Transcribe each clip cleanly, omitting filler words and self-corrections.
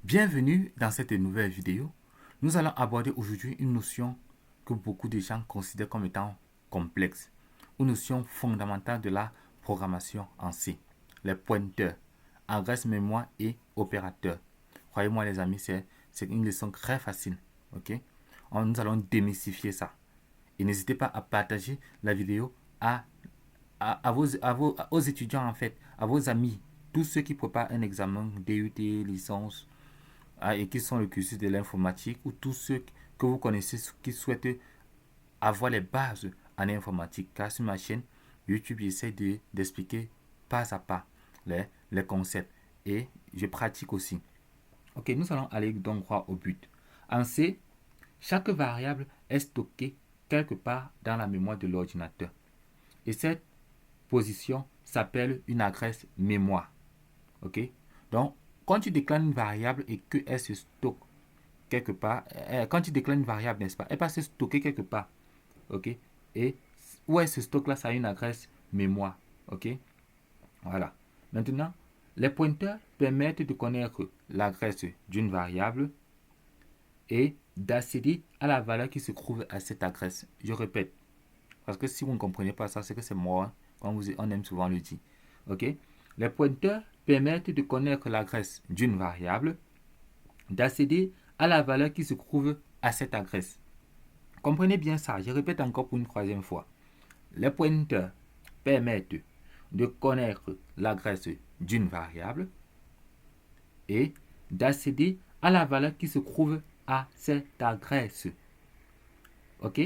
Bienvenue dans cette nouvelle vidéo. Nous allons aborder aujourd'hui une notion que beaucoup de gens considèrent comme étant complexe, une notion fondamentale de la programmation en C, les pointeurs, adresse mémoire et opérateurs. Croyez-moi les amis, c'est une leçon très facile. Ok? Nous allons démystifier ça. Et n'hésitez pas à partager la vidéo aux étudiants en fait, à vos amis, tous ceux qui préparent un examen DUT, licence, et qui sont le cursus de l'informatique, ou tous ceux que vous connaissez qui souhaitent avoir les bases en informatique. Car sur ma chaîne YouTube, j'essaie d'expliquer pas à pas les concepts et je pratique aussi. Ok, nous allons aller donc droit au but. En C, chaque variable est stockée quelque part dans la mémoire de l'ordinateur. Et cette position s'appelle une adresse mémoire. Ok, donc quand tu déclares une variable et qu'elle se stocke quelque part, quand tu déclares une variable, n'est-ce pas, elle va se stocker quelque part. Ok, et où elle se stocke là, ça a une adresse mémoire. Ok, voilà. Maintenant, les pointeurs permettent de connaître l'adresse d'une variable et d'accéder à la valeur qui se trouve à cette adresse. Je répète, parce que si vous ne comprenez pas ça, c'est que c'est mort, hein, comme on aime souvent le dire. Ok, les pointeurs permettent de connaître l'adresse d'une variable, d'accéder à la valeur qui se trouve à cette adresse. Comprenez bien ça, je répète encore pour une troisième fois. Les pointeurs permettent de connaître l'adresse d'une variable et d'accéder à la valeur qui se trouve à cette adresse. Ok?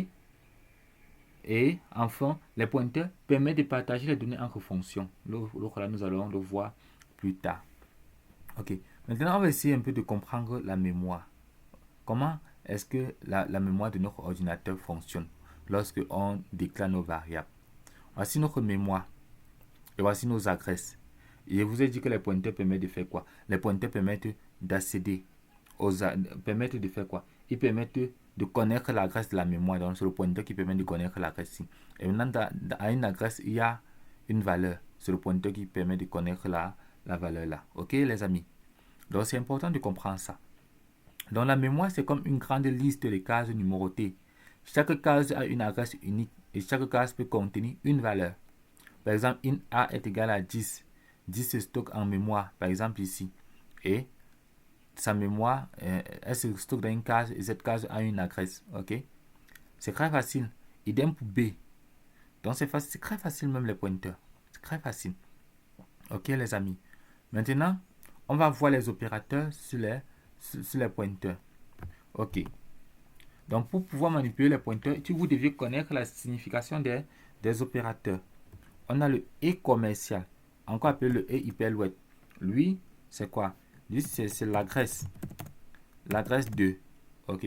Et enfin, les pointeurs permettent de partager les données entre fonctions. Là, nous allons le voir plus tard. Ok. Maintenant, on va essayer un peu de comprendre la mémoire. Comment est-ce que la mémoire de notre ordinateur fonctionne lorsque on déclare nos variables? Voici notre mémoire et voici nos adresses. Et je vous ai dit que les pointeurs permettent de faire quoi? Les pointeurs permettent d'accéder permettent de faire quoi? Ils permettent de connaître l'adresse de la mémoire. Donc, c'est le pointeur qui permet de connaître l'adresse. Et maintenant, à une adresse, il y a une valeur. C'est le pointeur qui permet de connaître la valeur là. Ok, les amis? Donc, c'est important de comprendre ça. Donc, la mémoire, c'est comme une grande liste de cases numérotées. Chaque case a une adresse unique et chaque case peut contenir une valeur. Par exemple, int a est égal à 10. 10 se stocke en mémoire, par exemple ici. Et sa mémoire, elle se stocke dans une case et cette case a une adresse. Ok? C'est très facile. Idem pour B. Donc c'est très facile même les pointeurs. C'est très facile. Ok les amis. Maintenant, on va voir les opérateurs sur les pointeurs. Ok. Donc pour pouvoir manipuler les pointeurs, vous devez connaître la signification des opérateurs. On a le E commercial, encore appelé le E hyperword. Lui, c'est quoi? Lui, c'est l'adresse. L'adresse de. Ok?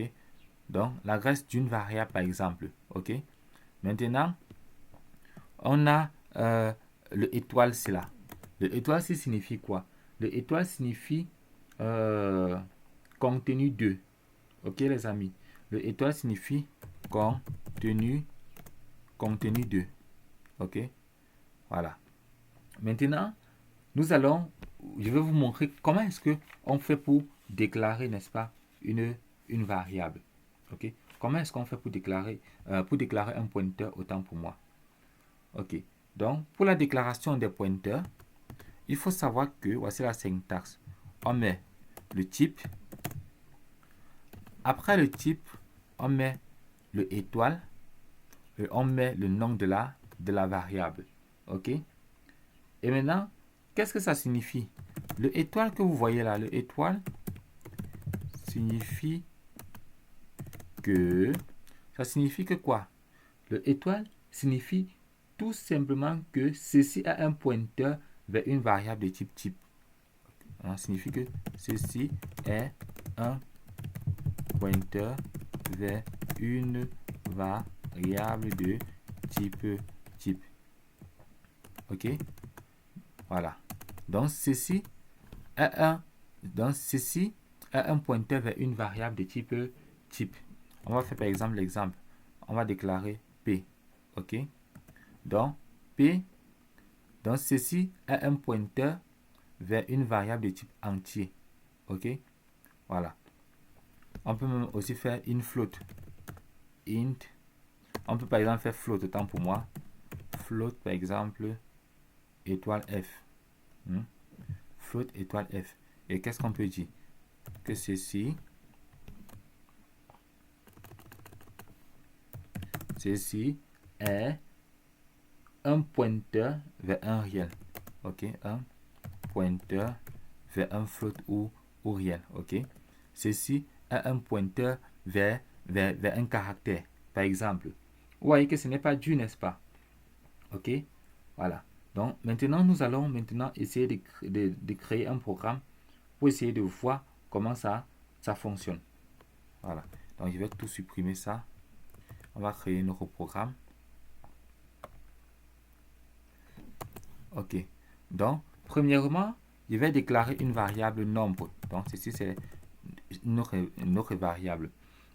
Donc, l'adresse d'une variable, par exemple. Ok? Maintenant, on a le étoile, c'est là. Le étoile, ça signifie quoi? Le étoile signifie contenu de. Ok, les amis? Le étoile signifie contenu de. Ok? Voilà. Maintenant, je vais vous montrer comment est-ce que on fait pour déclarer, n'est-ce pas, une variable. Ok? Comment est-ce qu'on fait pour déclarer un pointeur, autant pour moi. Ok. Donc, pour la déclaration des pointeurs, il faut savoir que, voici la syntaxe. On met le type. Après le type, on met le étoile. Et on met le nom de la variable. Ok? Et maintenant, qu'est-ce que ça signifie? Le étoile que vous voyez là, le étoile signifie que... Ça signifie que quoi? Le étoile signifie tout simplement que ceci a un pointeur vers une variable de type. Ça signifie que ceci est un pointeur vers une variable de type. Ok? Voilà. Donc ceci est un pointeur vers une variable de type. On va faire par exemple l'exemple. On va déclarer P. Ok? Donc P, donc ceci est un pointeur vers une variable de type entier. Ok? Voilà. On peut même aussi faire une float. Int. On peut par exemple faire float, autant pour moi. Float par exemple étoile F. Float étoile F. Et qu'est-ce qu'on peut dire? Que ceci est un pointeur vers un réel. Ok, un pointeur vers un float ou réel. Ok, ceci est un pointeur vers un caractère. Par exemple, vous voyez que ce n'est pas du, n'est-ce pas? Ok, voilà. Donc maintenant, nous allons essayer de créer un programme pour essayer de voir comment ça fonctionne. Voilà. Donc je vais tout supprimer ça. On va créer notre programme. Ok. Donc, premièrement, je vais déclarer une variable nombre. Donc, ceci, c'est notre variable.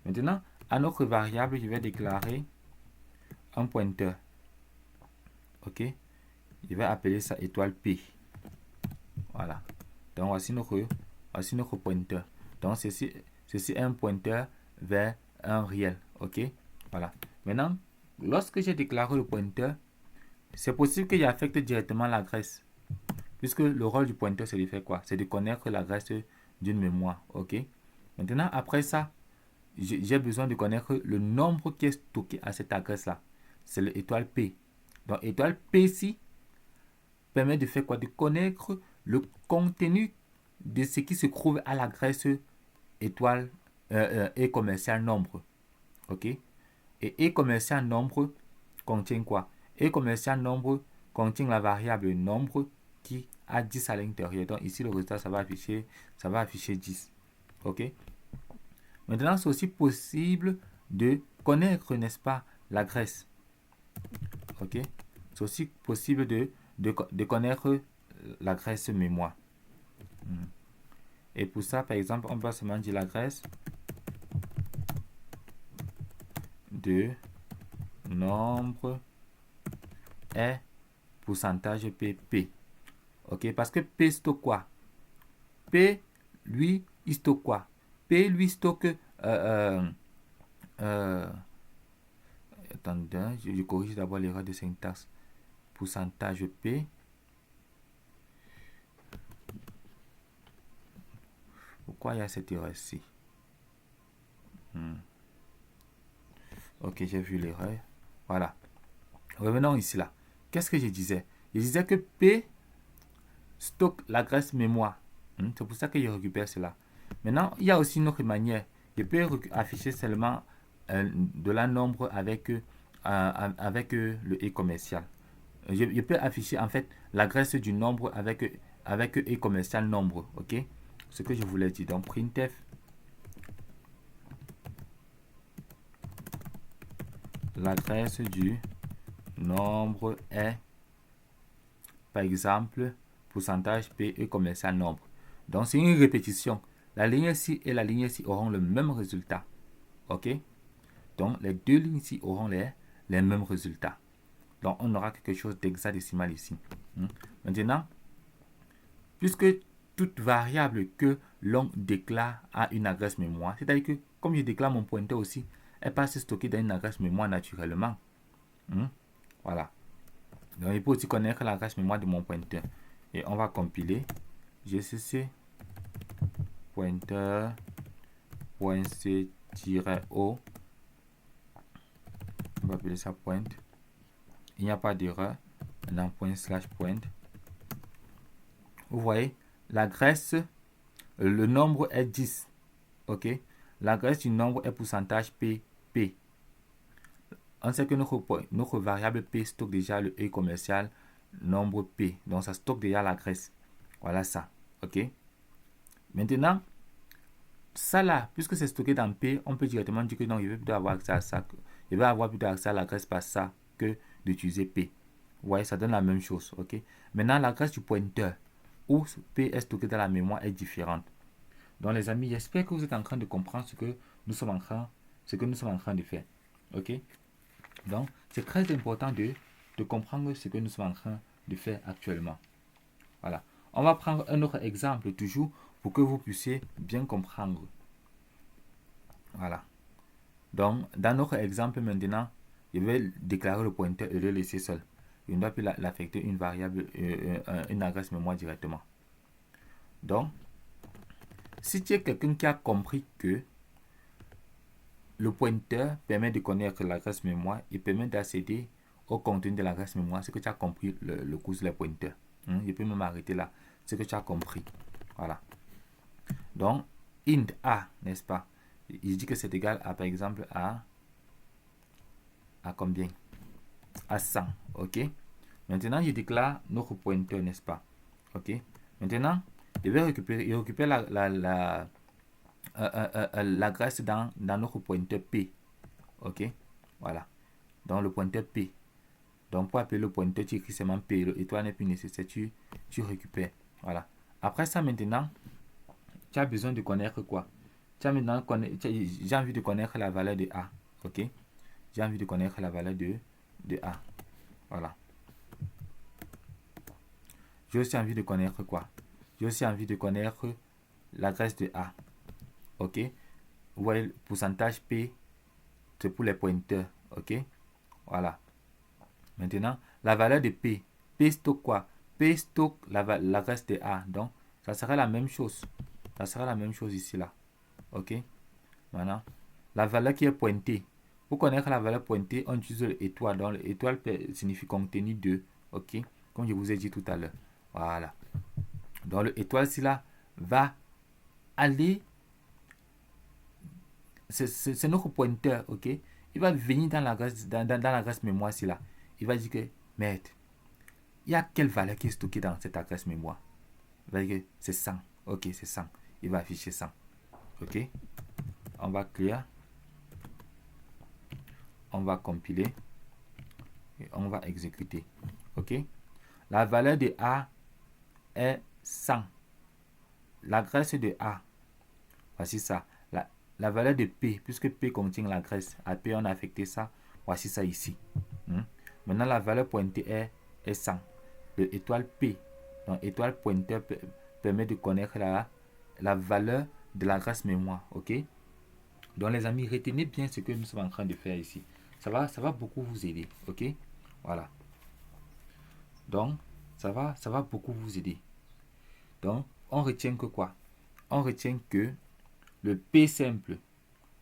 Maintenant, à notre variable, je vais déclarer un pointeur. Ok. Je vais appeler ça étoile P. Voilà. Donc, voici notre pointeur. Donc, ceci est un pointeur vers un réel. Ok. Voilà. Maintenant, lorsque j'ai déclaré le pointeur, c'est possible qu'il affecte directement l'adresse. Puisque le rôle du pointeur, c'est de faire quoi? C'est de connaître l'adresse d'une mémoire. Ok. Maintenant, après ça, j'ai besoin de connaître le nombre qui est stocké à cette adresse-là. C'est l'étoile P. Donc, étoile P ici permet de faire quoi? De connaître le contenu de ce qui se trouve à l'adresse étoile et commercial nombre. Ok. Et commercial nombre contient quoi? Et commercial nombre contient la variable nombre qui a 10 à l'intérieur. Donc ici, le résultat, ça va afficher 10. Ok. Maintenant, c'est aussi possible de connaître, n'est-ce pas, l'adresse. Ok. C'est aussi possible de connaître l'adresse mémoire. Et pour ça, par exemple, on va seulement dire l'adresse de nombre est pourcentage PP. Ok, parce que P stocke quoi? P, lui, il stocke quoi? P, lui, stocke... attendez, je corrige d'abord l'erreur de syntaxe. Pourcentage P. Pourquoi il y a cette erreur-ci? Ok, j'ai vu l'erreur. Voilà. Revenons ici là. Qu'est-ce que je disais? Je disais que P stocke l'adresse mémoire. C'est pour ça que je récupère cela. Maintenant, il y a aussi une autre manière. Je peux afficher seulement de la nombre avec le et commercial. Je peux afficher en fait l'adresse du nombre avec et commercial nombre. Ok? Ce que je voulais dire. Donc, printf l'adresse du nombre est, par exemple, pourcentage P et commercial nombre. Donc, c'est une répétition. La ligne ici et la ligne ici auront le même résultat. Ok? Donc, les deux lignes ici auront les mêmes résultats. Donc, on aura quelque chose d'hexadécimal ici. Maintenant, puisque toute variable que l'on déclare a une adresse mémoire, c'est-à-dire que comme je déclare mon pointeur aussi, elle passe stocker dans une adresse mémoire naturellement. Voilà. Donc, il peut aussi connaître l'adresse mémoire de mon pointeur. Et on va compiler gcc pointeur.c-o. On va appeler ça point. Il n'y a pas d'erreur dans point/point. Vous voyez, l'adresse, le nombre est 10. Ok. L'adresse du nombre est pourcentage P. On sait que notre variable P stocke déjà le E commercial nombre P. Donc, ça stocke déjà l'adresse. Voilà ça. Ok. Maintenant, ça là, puisque c'est stocké dans P, on peut directement dire que non, je vais plutôt avoir accès à ça. Je vais avoir plutôt accès à l'adresse par ça que d'utiliser P. Vous voyez, ça donne la même chose. Ok. Maintenant, l'adresse du pointeur où P est stocké dans la mémoire est différente. Donc, les amis, j'espère que vous êtes en train de comprendre ce que nous sommes en train de faire. Ok. Donc, c'est très important de comprendre ce que nous sommes en train de faire actuellement. Voilà. On va prendre un autre exemple toujours pour que vous puissiez bien comprendre. Voilà. Donc, dans notre exemple maintenant, je vais déclarer le pointeur et le laisser seul. Je ne dois plus l'affecter une variable, une adresse mémoire directement. Donc, si tu es quelqu'un qui a compris que le pointeur permet de connaître l'adresse mémoire et permet d'accéder au contenu de l'adresse mémoire, c'est que tu as compris le cours sur les pointeurs. Je peux même m'arrêter là. C'est que tu as compris. Voilà. Donc, int a, n'est-ce pas? Il dit que c'est égal à, par exemple, à combien? À 100. OK? Maintenant, je déclare notre pointeur, n'est-ce pas? OK? Maintenant, je vais récupérer l'adresse dans notre pointeur P. OK? Voilà. Dans le pointeur P. Donc, pour appeler le pointeur, tu écris seulement P. L'étoile n'est plus nécessaire. Tu récupères. Voilà. Après ça, maintenant, tu as besoin de connaître quoi? J'ai envie de connaître la valeur de A. OK? J'ai envie de connaître la valeur de A. Voilà. J'ai aussi envie de connaître quoi? J'ai aussi envie de connaître l'adresse de A. OK? Vous voyez, le pourcentage P, c'est pour les pointeurs. OK? Voilà. Maintenant, la valeur de P. P stocke quoi? P stocke l'adresse de A. Donc, ça sera la même chose. Ça sera la même chose ici, là. OK? Maintenant, la valeur qui est pointée. Pour connaître la valeur pointée, on utilise l'étoile. Donc, l'étoile signifie contenu de. OK? Comme je vous ai dit tout à l'heure. Voilà. Donc, l'étoile, ici, là, va aller. C'est notre pointeur. OK? Il va venir dans l'adresse mémoire, ici, là. Il va dire que, merde, il y a quelle valeur qui est stockée dans cette adresse mémoire? Il va dire que c'est 100. OK, c'est 100. Il va afficher 100. OK? On va clear. On va compiler. Et on va exécuter. OK? La valeur de A est 100. L'adresse de A, voici ça. La valeur de P, puisque P contient l'adresse, à P on a affecté ça, voici ça ici. Maintenant, la valeur pointée est 100. Le étoile P, donc étoile pointeur permet de connaître la valeur de l'adresse mémoire. OK? Donc, les amis, retenez bien ce que nous sommes en train de faire ici. Ça va beaucoup vous aider. OK? Voilà. Donc, ça va beaucoup vous aider. Donc, on retient que quoi? On retient que le P simple,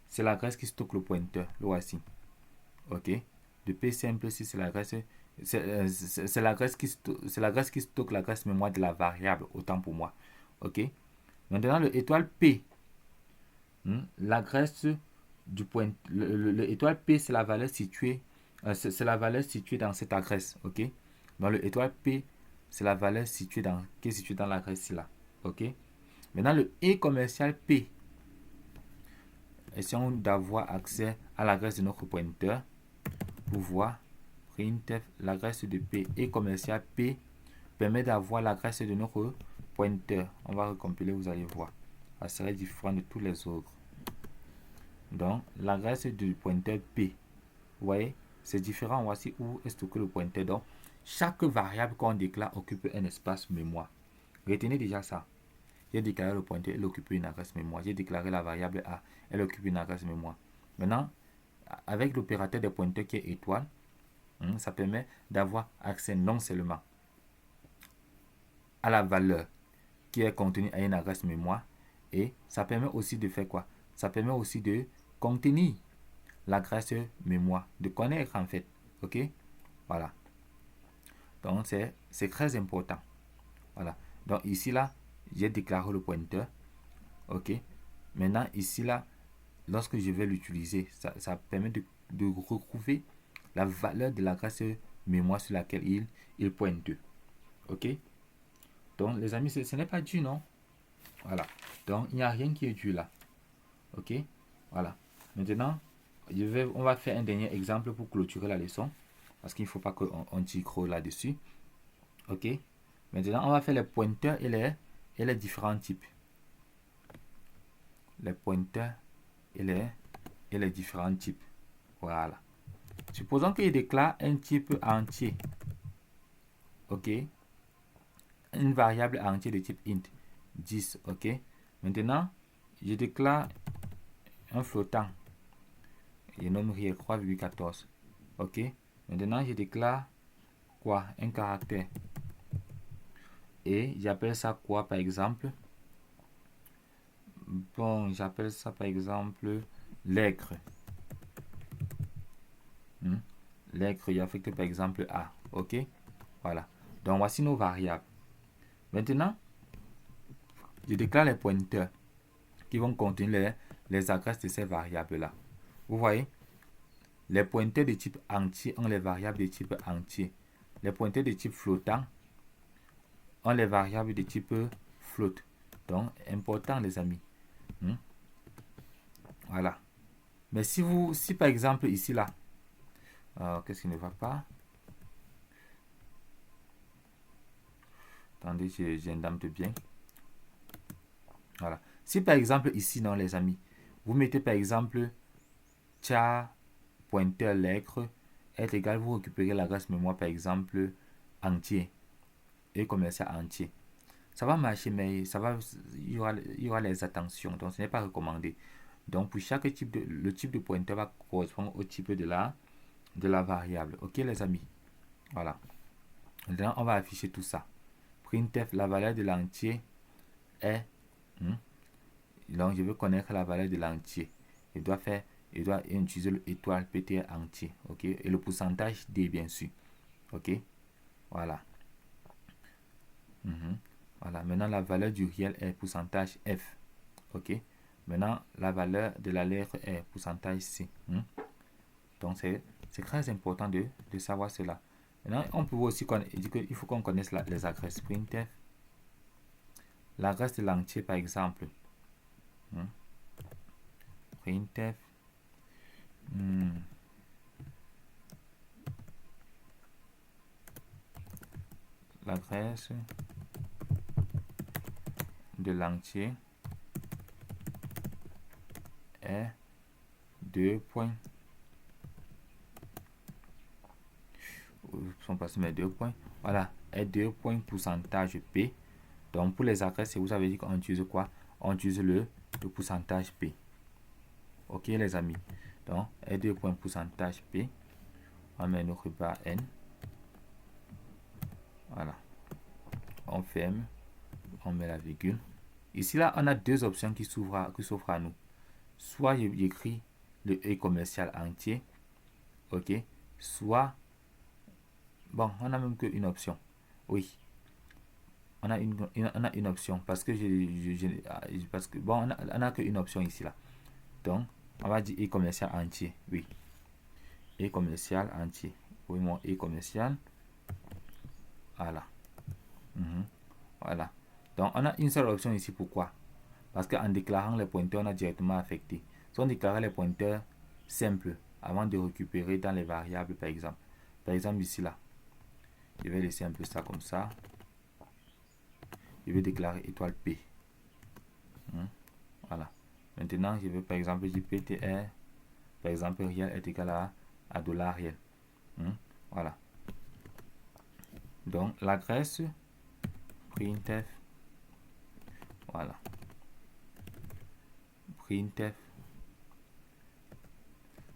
c'est l'adresse qui stocke le pointeur. Le voici. OK? Le P simple ici, c'est l'adresse. C'est l'adresse qui stocke l'adresse mémoire de la variable, autant pour moi. OK? Maintenant, le étoile P, l'adresse du point. Le étoile P, c'est la valeur située. C'est la valeur située dans cette adresse. OK? Donc, le étoile P, c'est la valeur qui est située dans l'adresse là. OK? Maintenant, le E commercial P. Essayons d'avoir accès à l'adresse de notre pointeur pour voir printf l'adresse de P. E commercial P permet d'avoir l'adresse de notre pointeur. On va recompiler, vous allez voir. Ça serait différent de tous les autres. Donc, l'adresse du pointeur P. Vous voyez, c'est différent. Voici où est stocké le pointeur. Donc, chaque variable qu'on déclare occupe un espace mémoire. Retenez déjà ça. J'ai déclaré le pointeur, elle occupe une adresse mémoire. J'ai déclaré la variable A, elle occupe une adresse mémoire. Maintenant, avec l'opérateur des pointeurs qui est étoile, ça permet d'avoir accès non seulement à la valeur qui est contenue à une adresse mémoire, et ça permet aussi de faire quoi? Ça permet aussi de contenir l'adresse mémoire, de connaître en fait. OK? Voilà. Donc, c'est très important. Voilà. Donc, ici, là, j'ai déclaré le pointeur. OK? Maintenant, ici, là, lorsque je vais l'utiliser, ça permet de retrouver la valeur de l'adresse mémoire sur laquelle il pointe. OK? Donc, les amis, ce n'est pas dur, non? Voilà. Donc, il n'y a rien qui est dur là. OK? Voilà. Maintenant, on va faire un dernier exemple pour clôturer la leçon. Parce qu'il ne faut pas qu'on tire trop là-dessus. OK? Maintenant, on va faire les pointeurs et les différents types. Les pointeurs et les différents types. Voilà. Supposons qu'il déclare un type entier. OK? Une variable entière de type int. 10. OK? Maintenant, je déclare un flottant. Je nomme réel 3,14. Ok. Maintenant, je déclare quoi? Un caractère. Et j'appelle ça quoi par exemple? Bon, j'appelle ça par exemple l'aigle. L'aigle, il affecte par exemple A. Ok. Voilà. Donc voici nos variables. Maintenant, je déclare les pointeurs qui vont contenir les adresses de ces variables-là. Vous voyez, les pointeurs de type entier ont les variables de type entier. Les pointeurs de type flottant ont les variables de type float. Donc, important les amis. Voilà. Mais si par exemple ici là, qu'est-ce qui ne va pas? Attendez, j'indente bien. Voilà. Si par exemple ici, non les amis, vous mettez par exemple char pointeur lettre est égal, vous récupérez l'adresse mémoire par exemple entier et commercial entier. Ça va marcher, mais il y aura les attentions, donc ce n'est pas recommandé. Donc pour chaque type le type de pointeur va correspondre au type de la variable. Ok les amis. Voilà. Maintenant on va afficher tout ça. Printf, la valeur de l'entier est donc je veux connaître la valeur de l'entier. Il doit utiliser l'étoile PTR entier. Ok. Et le pourcentage D bien sûr. Ok. Voilà. Voilà. Maintenant la valeur du réel est pourcentage F. Ok. Maintenant la valeur de la lettre est pourcentage C. Donc c'est très important de savoir cela. Maintenant on peut aussi dire qu'il faut qu'on connaisse les adresses printf. L'adresse de l'entier par exemple. Printf. L'adresse de l'entier est 2 points. Sont passés mes 2 points. Voilà, est 2 points pourcentage P. Donc pour les adresses, vous avez dit qu'on utilise quoi? On utilise le pourcentage P. Ok les amis. Donc est 2 points pourcentage P. On met notre barre N. Voilà. On ferme. On met la virgule. Ici là, on a deux options qui s'ouvrent à nous. Soit j'écris le E commercial entier. Ok. Soit, bon, on a même qu'une option. Oui. On a une option parce que bon, on a qu'une option ici là. Donc, on va dire E commercial entier. Oui. E commercial entier. Oui, mon E commercial. Voilà. Voilà. Donc, on a une seule option ici. Pourquoi? Parce qu'en déclarant les pointeurs, on a directement affecté. Si on déclarait les pointeurs simples avant de récupérer dans les variables, par exemple. Par exemple, ici là. Je vais laisser un peu ça comme ça. Je vais déclarer étoile P. Voilà. Maintenant, je vais par exemple dire PTR. Par exemple, réel est égal à dollar réel. Voilà. Donc, l'adresse printf. Voilà. Printf.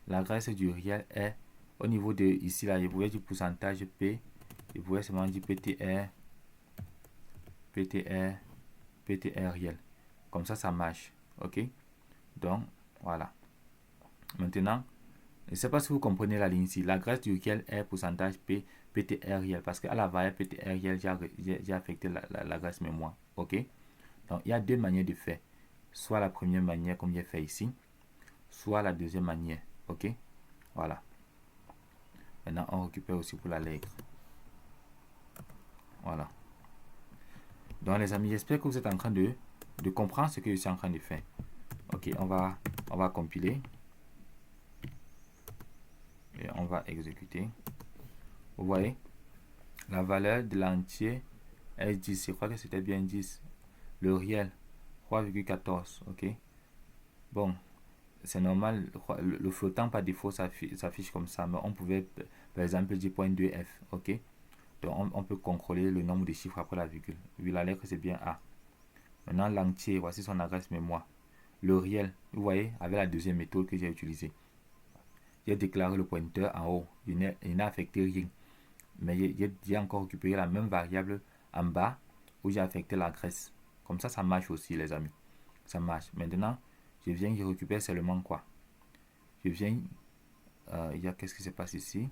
L'adresse du réel est au niveau de ici là. Je pouvais dire pourcentage P. Je pouvais seulement dire PTR. PTR réel. Comme ça marche. Ok. Donc, voilà. Maintenant, je ne sais pas si vous comprenez la ligne ici. L'adresse du réel est pourcentage P, PTR réel. Parce qu'à la variable PTR réel, j'ai affecté l'adresse mémoire. Ok. Donc, il y a deux manières de faire. Soit la première manière, comme j'ai fait ici. Soit la deuxième manière. Ok. Voilà. Maintenant, on récupère aussi pour la lettre. Voilà. Donc, les amis, j'espère que vous êtes en train de comprendre ce que je suis en train de faire. Ok, on va compiler. Et on va exécuter. Vous voyez, la valeur de l'entier est 10. Je crois que c'était bien 10. Le réel, 3,14. Ok. Bon, c'est normal. Le flottant par défaut s'affiche comme ça. Mais on pouvait, par exemple, dire .2f. Ok. Donc, on peut contrôler le nombre de chiffres après la virgule. Vu la lettre, c'est bien A. Maintenant, l'entier, voici son adresse mémoire. Le réel, vous voyez, avec la deuxième méthode que j'ai utilisée. J'ai déclaré le pointeur en haut. Il n'a affecté rien. Mais j'ai encore récupéré la même variable en bas où j'ai affecté l'adresse. Comme ça marche aussi, les amis. Ça marche. Maintenant, je viens, je récupère seulement quoi? Je viens, qu'est-ce qui se passe ici?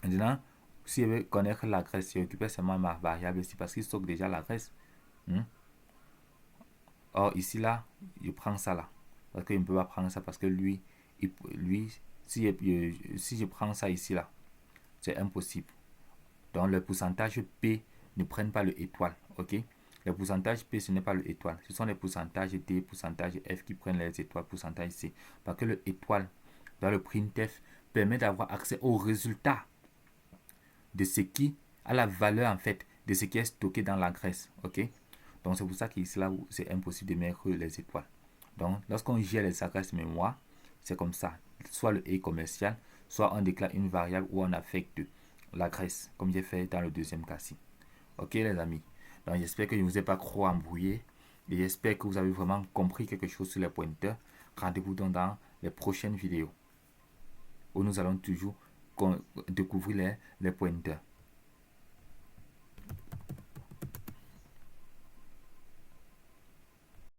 Maintenant, si je veux connaître l'adresse, je récupère seulement ma variable ici parce qu'il stocke déjà l'adresse. Or, ici, là, je prends ça là. Parce que je ne peux pas prendre ça parce que lui si je prends ça ici, là, c'est impossible. Donc, le pourcentage P ne prennent pas le étoile. Ok? Le pourcentage P, ce n'est pas le étoile. Ce sont les pourcentages D, pourcentage F qui prennent les étoiles, pourcentage C. Parce que le étoile, dans le printf, permet d'avoir accès au résultat de ce qui a la valeur, en fait, de ce qui est stocké dans l'adresse. Ok? Donc, c'est pour ça qu'ici, là, c'est impossible de mettre les étoiles. Donc, lorsqu'on gère les adresses mémoire, c'est comme ça. Soit le et commercial, soit on déclare une variable où on affecte l'adresse, comme j'ai fait dans le deuxième cas-ci. Ok, les amis. Donc, j'espère que je ne vous ai pas trop embrouillé. Et j'espère que vous avez vraiment compris quelque chose sur les pointeurs. Rendez-vous donc dans les prochaines vidéos où nous allons toujours découvrir les pointeurs.